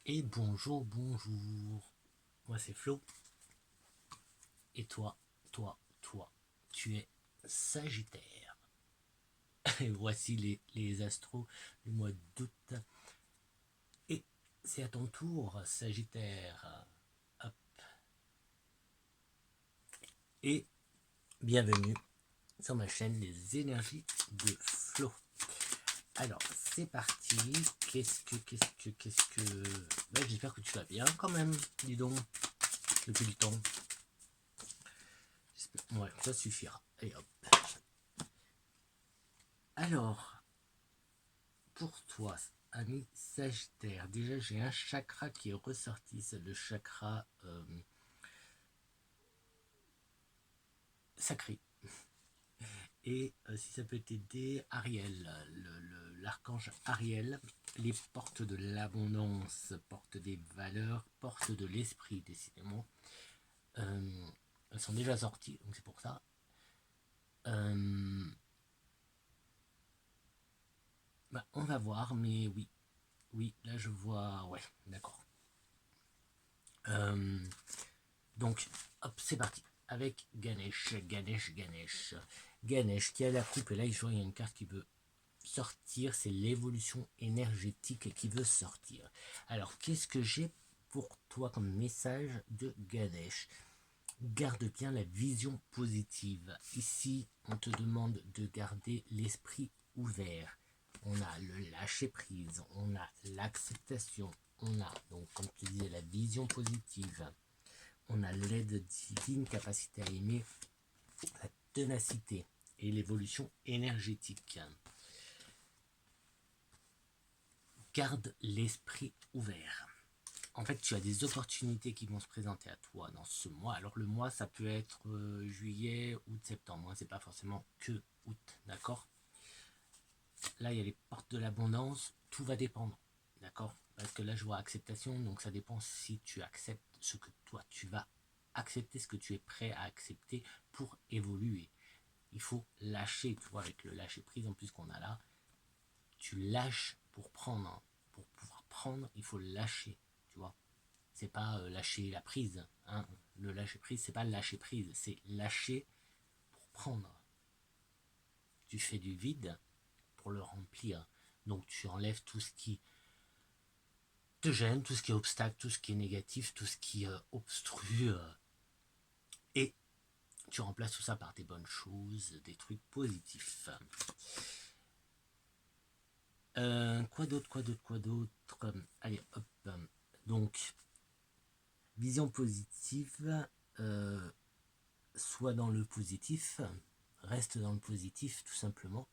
Et bonjour, bonjour. Moi c'est Flo. Et toi, tu es Sagittaire. Et voici les astros du mois d'août. Et c'est à ton tour, Sagittaire. Hop. Et bienvenue sur ma chaîne Les énergies de Flo. Alors, c'est parti. Qu'est-ce que... j'espère que tu vas bien quand même, dis donc, depuis le temps. Ouais, ça suffira. Et hop. Alors, pour toi, ami Sagittaire, déjà j'ai un chakra qui est ressorti, c'est le chakra sacré. Et si ça peut t'aider, Ariel, l'archange Ariel, les portes de l'abondance, portes des valeurs, portes de l'esprit, décidément. Elles sont déjà sorties, donc c'est pour ça. On va voir, mais oui, là je vois, ouais, d'accord. Donc, hop, c'est parti. Avec Ganesh qui a la coupe, et là, il y a une carte qui veut sortir, c'est l'évolution énergétique qui veut sortir. Alors, qu'est-ce que j'ai pour toi comme message de Ganesh? Garde bien la vision positive. Ici, on te demande de garder l'esprit ouvert. On a le lâcher prise, on a l'acceptation, on a, donc, comme tu disais, la vision positive. On a l'aide divine, capacité à aimer, la ténacité et l'évolution énergétique. Garde l'esprit ouvert. En fait, tu as des opportunités qui vont se présenter à toi dans ce mois. Alors le mois, ça peut être juillet, août, septembre. C'est pas forcément que août, d'accord? Là, il y a les portes de l'abondance. Tout va dépendre, d'accord? Parce que là, je vois acceptation, donc ça dépend si tu acceptes ce que toi, tu vas accepter, ce que tu es prêt à accepter pour évoluer. Il faut lâcher, tu vois, avec le lâcher prise en plus qu'on a là, tu lâches pour prendre. Pour pouvoir prendre, il faut lâcher, tu vois. C'est pas lâcher la prise, hein. Le lâcher prise, c'est pas lâcher prise, c'est lâcher pour prendre. Tu fais du vide pour le remplir. Donc tu enlèves tout ce qui te gêne, tout ce qui est obstacle, tout ce qui est négatif, tout ce qui obstrue, et tu remplaces tout ça par des bonnes choses, des trucs positifs. Quoi d'autre. Allez, hop. Donc, vision positive, soit dans le positif, reste dans le positif, tout simplement.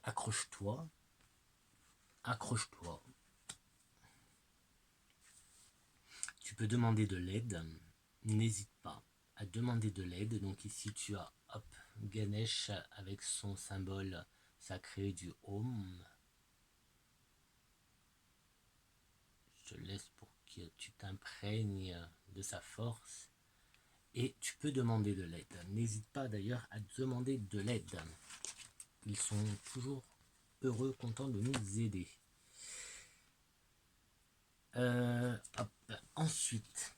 Accroche-toi. Tu peux demander de l'aide. N'hésite pas à demander de l'aide. Donc ici, tu as Ganesh avec son symbole sacré du Om. Je te laisse pour que tu t'imprègnes de sa force. Et tu peux demander de l'aide. N'hésite pas d'ailleurs à demander de l'aide. Ils sont toujours heureux, contents de nous aider. Ensuite,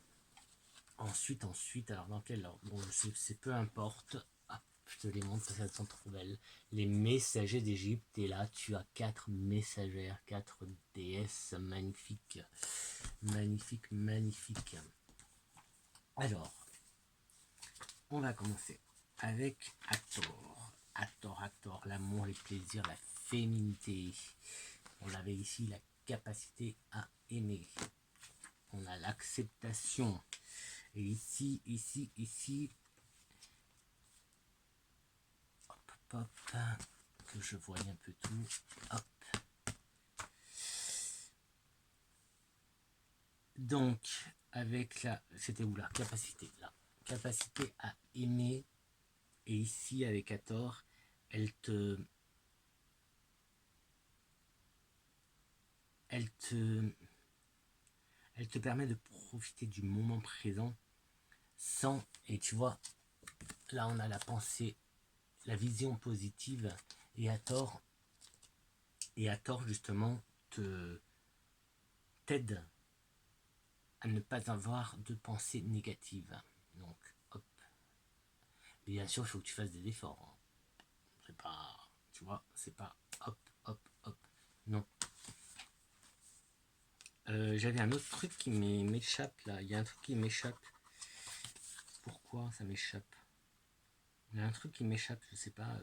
alors dans quel ordre? Bon, c'est peu importe. Je te les montre parce qu'elles sont trop belles. Les messagers d'Égypte, et là tu as 4 messagères, 4 déesses magnifiques. Magnifiques. Alors, on va commencer avec Hathor, l'amour, les plaisirs, la féminité. On avait ici la capacité à aimer. On a l'acceptation. Et ici, hop, que je voie un peu tout. Hop. Donc, avec la, c'était où la capacité, là, capacité à aimer. Et ici, avec Hathor, elle te permet de profiter du moment présent sans, et tu vois, là on a la pensée, la vision positive, et Hathor, et à tort justement t'aide à ne pas avoir de pensées négatives. Donc, hop. Bien sûr, il faut que tu fasses des efforts. Hein. C'est pas, tu vois, c'est pas hop, hop, hop. Non. J'avais un autre truc qui m'échappe là. Il y a un truc qui m'échappe. Pourquoi ça m'échappe? Il y a un truc qui m'échappe, je sais pas.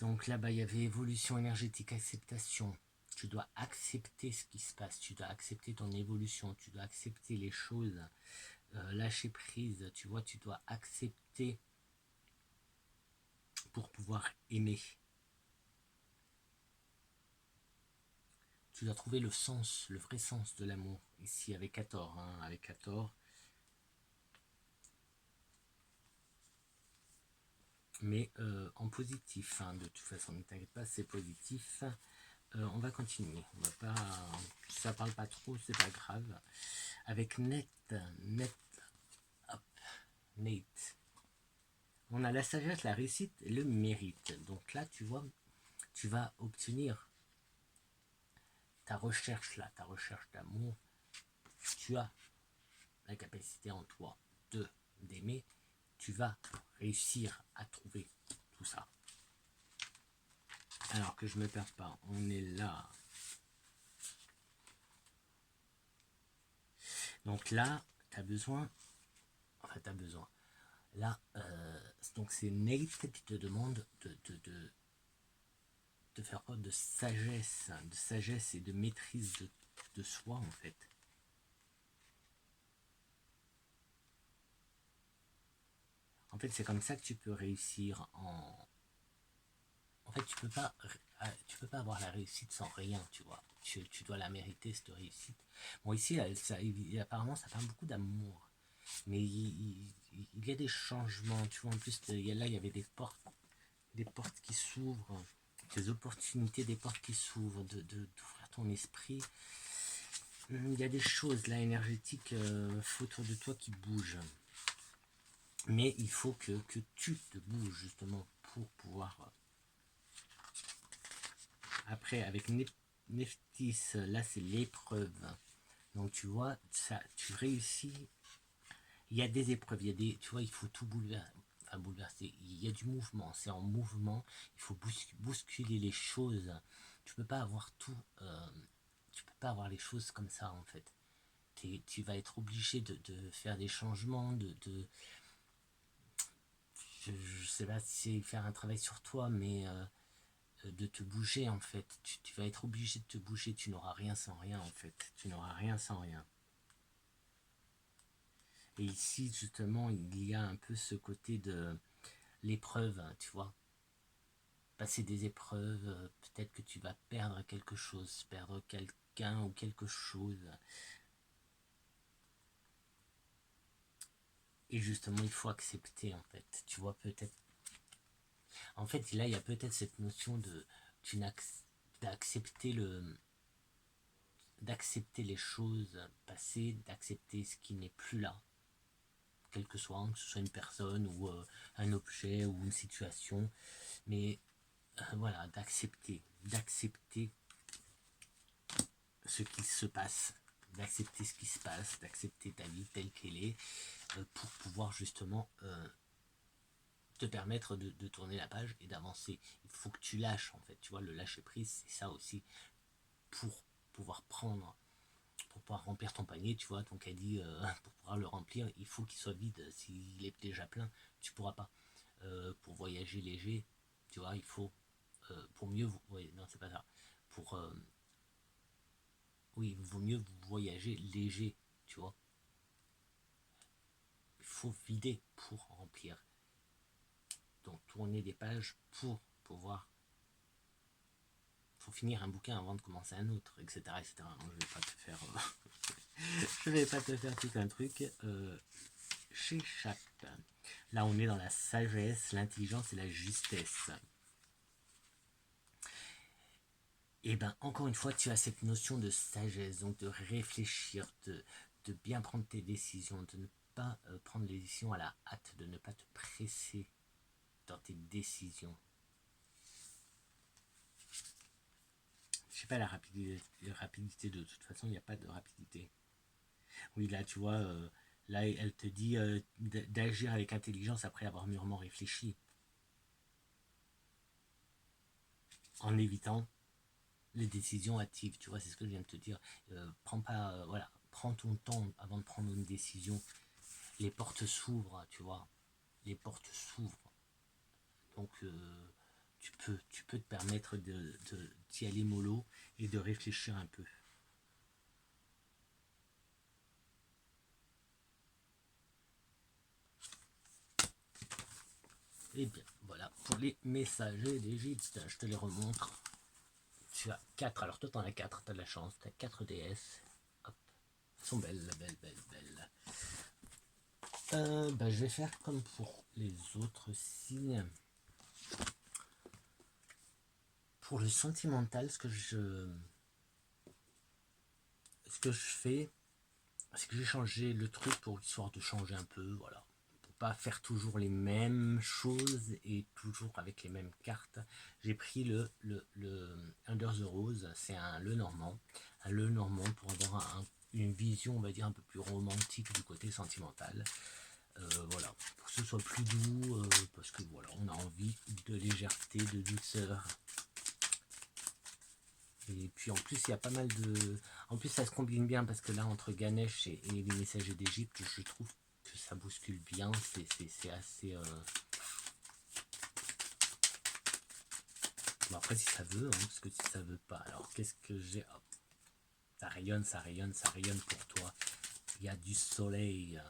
Donc là-bas, il y avait évolution énergétique, acceptation. Tu dois accepter ce qui se passe, tu dois accepter ton évolution, tu dois accepter les choses, lâcher prise, tu vois, tu dois accepter pour pouvoir aimer. Tu dois trouver le sens, le vrai sens de l'amour. Ici, avec 14, hein, avec 14. Mais en positif, hein, de toute façon, ne t'inquiète pas, c'est positif. On va continuer. On va pas, ça parle pas trop, c'est pas grave. Avec hop, Nate. On a la sagesse, la réussite et le mérite. Donc là, tu vois, tu vas obtenir ta recherche là, ta recherche d'amour. Tu as la capacité en toi d'aimer. Tu vas réussir à trouver tout ça. Alors que je me perds pas, on est là. Donc là, tu as besoin. Enfin, tu as besoin. Là, donc c'est Nate qui te demande de faire preuve de sagesse et de maîtrise de soi en fait. En fait, c'est comme ça que tu peux réussir En fait, tu peux pas avoir la réussite sans rien, tu vois. Tu dois la mériter, cette réussite. Bon, ici, apparemment, ça parle beaucoup d'amour. Mais il y a des changements, tu vois. En plus, là, il y avait des portes qui s'ouvrent, des opportunités, des portes qui s'ouvrent, d'ouvrir ton esprit. Il y a des choses, là, énergétiques, autour de toi qui bougent. Mais il faut que tu te bouges, justement, pour pouvoir... Après, avec Neftis, là, c'est l'épreuve. Donc, tu vois, ça, tu réussis. Il y a des épreuves, il y a des... Tu vois, il faut tout bouleverser. Enfin, bouleverser. Il y a du mouvement, c'est en mouvement. Il faut bousculer les choses. Tu peux pas avoir tout... tu peux pas avoir les choses comme ça, en fait. Tu vas être obligé de faire des changements, je sais pas si c'est faire un travail sur toi, mais de te bouger en fait. Tu vas être obligé de te bouger, tu n'auras rien sans rien en fait. Tu n'auras rien sans rien. Et ici justement, il y a un peu ce côté de l'épreuve, hein, tu vois. Passer des épreuves, peut-être que tu vas perdre quelque chose, perdre quelqu'un ou quelque chose. Et justement, il faut accepter en fait. Tu vois, peut-être. En fait, là, il y a peut-être cette notion d'accepter d'accepter les choses passées, d'accepter ce qui n'est plus là, quel que soit, que ce soit une personne ou un objet ou une situation, mais voilà, d'accepter ce qui se passe, d'accepter ce qui se passe, d'accepter ta vie telle qu'elle est, pour pouvoir justement te permettre de tourner la page et d'avancer. Il faut que tu lâches en fait, tu vois, le lâcher prise, c'est ça aussi, pour pouvoir prendre, pour pouvoir remplir ton panier, tu vois, ton caddie, pour pouvoir le remplir, il faut qu'il soit vide. S'il est déjà plein, tu pourras pas. Pour voyager léger, tu vois, il faut, pour mieux, non, c'est pas ça. Pour, oui, il vaut mieux voyager léger, tu vois. Il faut vider pour remplir. Donc tourner des pages pour pouvoir. Il faut finir un bouquin avant de commencer un autre, etc., etc. Donc, je vais pas te faire, je vais pas te faire tout un truc. Chez chaque. Là, on est dans la sagesse, l'intelligence et la justesse. Et bien, encore une fois, tu as cette notion de sagesse, donc de réfléchir, de bien prendre tes décisions, de ne pas prendre les décisions à la hâte, de ne pas te presser dans tes décisions. Je sais pas rapidité, de toute façon, il n'y a pas de rapidité. Oui, là, tu vois, là, elle te dit d'agir avec intelligence après avoir mûrement réfléchi, en évitant les décisions hâtives. Tu vois, c'est ce que je viens de te dire. Voilà, prends ton temps avant de prendre une décision. Les portes s'ouvrent, tu vois. Les portes s'ouvrent. Donc, tu peux te permettre d'y aller mollo et de réfléchir un peu. Et bien, voilà pour les messagers d'Égypte. Je te les remontre. Tu as 4. Alors toi, tu en as 4. Tu as de la chance. Tu as 4 déesses. Hop. Elles sont belles, belles, belles, belles. Je vais faire comme pour les autres signes. Pour le sentimental, ce que je fais, c'est que j'ai changé le truc pour histoire de changer un peu, voilà. Pour pas faire toujours les mêmes choses et toujours avec les mêmes cartes. J'ai pris le Under the Rose, c'est un Lenormand. Un Lenormand pour avoir une vision, on va dire, un peu plus romantique du côté sentimental. Voilà, pour que ce soit plus doux, parce que voilà, on a envie de légèreté, de douceur. Et puis en plus, il y a pas mal de. En plus, ça se combine bien parce que là, entre Ganesh et les messagers d'Égypte, je trouve que ça bouscule bien. C'est assez. Bon, après, si ça veut, hein, parce que si ça veut pas, alors qu'est-ce que j'ai. Hop, ça rayonne, ça rayonne, ça rayonne pour toi. Il y a du soleil.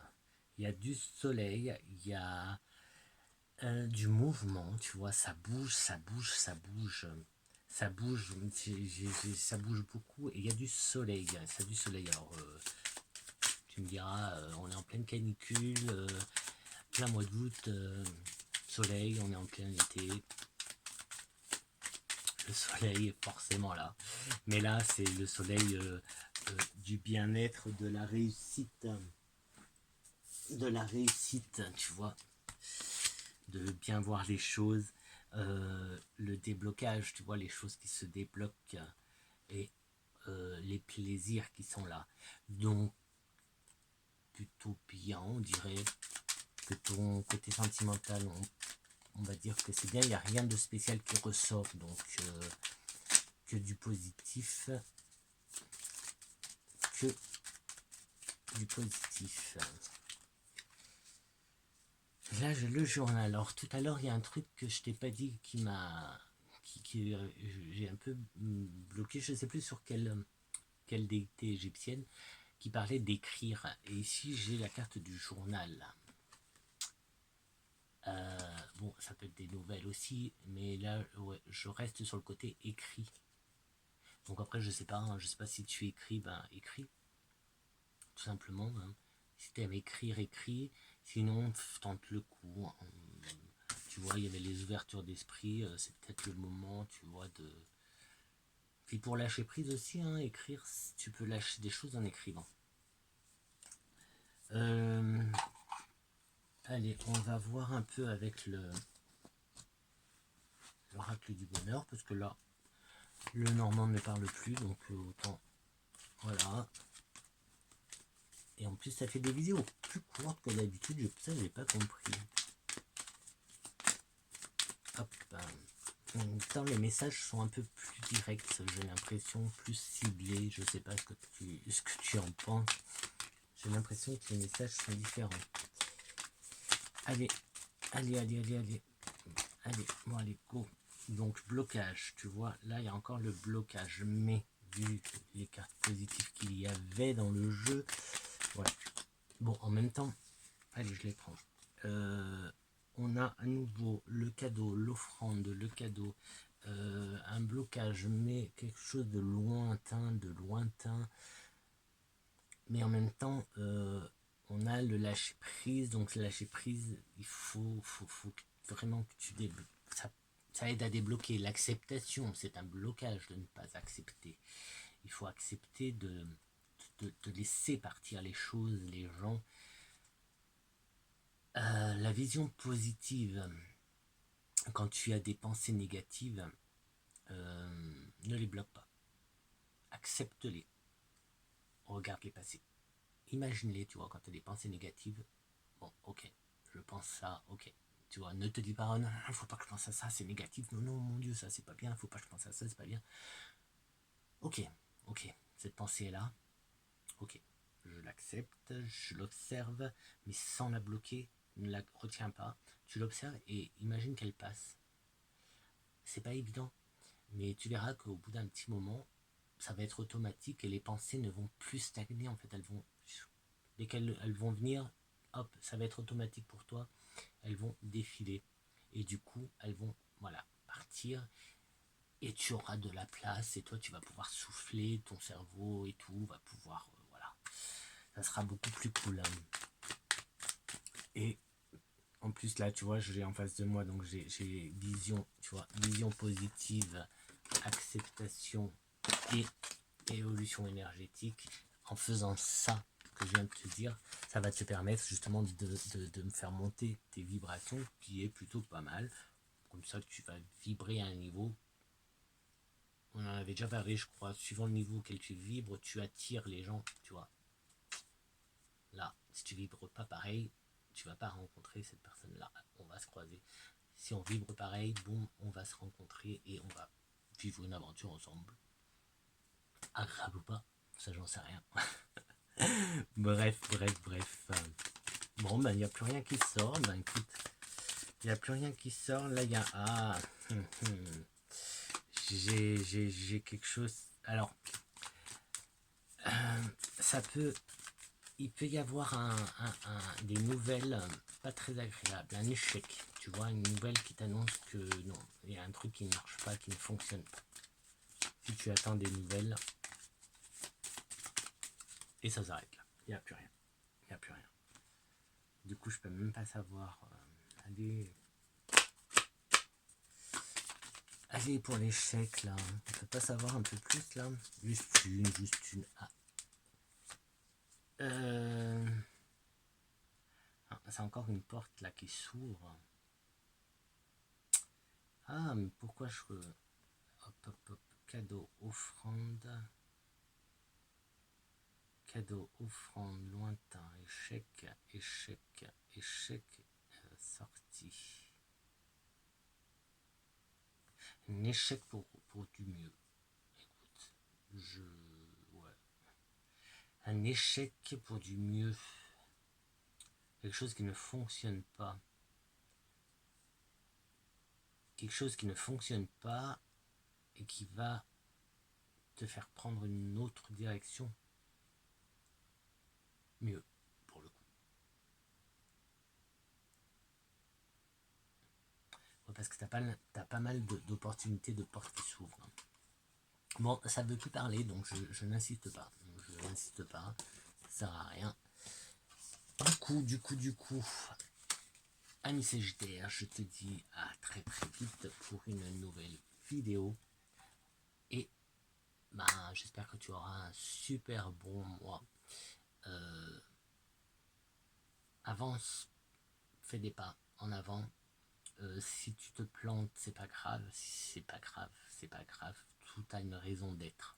Il y a du soleil, il y a du mouvement, tu vois, ça bouge, ça bouge, ça bouge. Ça bouge, ça bouge beaucoup et il y a du soleil. Ça a du soleil. Alors, tu me diras, on est en pleine canicule, plein mois d'août, soleil, on est en plein été. Le soleil est forcément là. Mais là, c'est le soleil du bien-être, de la réussite. De la réussite, tu vois. De bien voir les choses. Le déblocage, tu vois, les choses qui se débloquent. Et les plaisirs qui sont là. Donc, plutôt bien, on dirait que ton côté sentimental, on va dire que c'est bien, il n'y a rien de spécial qui ressort, donc que du positif, que du positif. Là, j'ai le journal. Alors, tout à l'heure, il y a un truc que je t'ai pas dit qui m'a... j'ai un peu bloqué, je ne sais plus sur quelle déité égyptienne, qui parlait d'écrire. Et ici, j'ai la carte du journal. Bon, ça peut être des nouvelles aussi, mais là, ouais, je reste sur le côté écrit. Donc après, je sais pas, hein, je sais pas si tu écris, ben écris, tout simplement. Hein. Si tu aimes écrire, écris. Sinon, tente le coup. Hein. Tu vois, il y avait les ouvertures d'esprit, c'est peut-être le moment, tu vois, de... Puis pour lâcher prise aussi, hein, écrire, tu peux lâcher des choses en écrivant. Allez, on va voir un peu avec l'oracle du bonheur, parce que là, le normand ne me parle plus, donc autant... Voilà. Et en plus, ça fait des vidéos plus courtes que d'habitude, ça, j'ai pas compris. Hop. En même temps, les messages sont un peu plus directs, j'ai l'impression, plus ciblés. Je sais pas ce que tu en penses. J'ai l'impression que les messages sont différents. Allez, allez, allez, allez, allez. Allez, bon, allez, go. Donc, blocage, tu vois, là, il y a encore le blocage. Mais, vu les cartes positives qu'il y avait dans le jeu, voilà. Bon, en même temps, allez, je les prends. On a à nouveau le cadeau, l'offrande, le cadeau, un blocage, mais quelque chose de lointain, mais en même temps, on a le lâcher prise. Donc, le lâcher prise, il faut vraiment que tu débloques. Ça aide à débloquer l'acceptation. C'est un blocage de ne pas accepter. Il faut accepter de laisser partir les choses, les gens. La vision positive, quand tu as des pensées négatives, ne les bloque pas. accepte-les. Regarde les passés. Imagine-les, tu vois, quand tu as des pensées négatives. Bon, ok, je pense ça, ok. Tu vois, ne te dis pas, oh non, il faut pas que je pense à ça, c'est négatif. Non, non, mon Dieu, ça c'est pas bien, faut pas que je pense à ça, c'est pas bien. Ok, cette pensée est là. Ok, je l'accepte, je l'observe, mais sans la bloquer, ne la retiens pas. Tu l'observes et imagine qu'elle passe. C'est pas évident, mais tu verras qu'au bout d'un petit moment, ça va être automatique et les pensées ne vont plus stagner. En fait, dès qu'elles vont venir, hop, ça va être automatique pour toi. Elles vont défiler et du coup, elles vont, voilà, partir. Et tu auras de la place et toi tu vas pouvoir souffler, ton cerveau et tout va pouvoir, voilà, ça sera beaucoup plus cool. Et en plus là tu vois, je l'ai en face de moi, donc j'ai vision, tu vois, vision positive, acceptation et évolution énergétique. En faisant ça que je viens de te dire, ça va te permettre justement de me faire monter tes vibrations, qui est plutôt pas mal. Comme ça tu vas vibrer à un niveau. On en avait déjà parlé, je crois. Suivant le niveau auquel tu vibres, tu attires les gens, tu vois. Là, si tu vibres pas pareil, tu vas pas rencontrer cette personne-là. On va se croiser. Si on vibre pareil, boum, on va se rencontrer et on va vivre une aventure ensemble. Agréable ou pas, ça j'en sais rien. bref. Bon, ben il n'y a plus rien qui sort. Ben écoute, il n'y a plus rien qui sort. Là, il y a... Ah, j'ai quelque chose... Alors, il peut y avoir des nouvelles pas très agréables, un échec, tu vois, une nouvelle qui t'annonce que non, il y a un truc qui ne marche pas, qui ne fonctionne pas. Si tu attends des nouvelles, et ça s'arrête là, il n'y a plus rien, Du coup, je peux même pas savoir. Allez pour l'échec là, on peut pas savoir un peu plus là, juste une. Ah. C'est encore une porte là qui s'ouvre. Ah, mais pourquoi je... Hop, cadeau, offrande, lointain, échec, sortie. Un échec pour du mieux. Écoute, ouais. Un échec pour du mieux. Quelque chose qui ne fonctionne pas. Quelque chose qui ne fonctionne pas et qui va te faire prendre une autre direction. Mieux, pour le coup. Ouais, parce que t'as pas mal d'opportunités, de portes qui s'ouvrent. Bon, ça ne veut plus parler, donc je n'insiste pas. Ça sert à rien. Du coup, amis CJTR, je te dis à très vite pour une nouvelle vidéo. Et j'espère que tu auras un super bon mois. Avance, fais des pas en avant. Si tu te plantes, c'est pas grave. Si c'est pas grave. Tout a une raison d'être.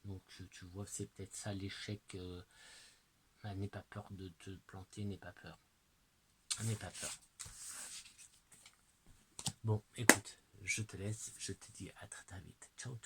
Donc tu vois, c'est peut-être ça l'échec. N'aie pas peur de te planter, n'aie pas peur. Bon, écoute, je te laisse, je te dis à très vite. Ciao.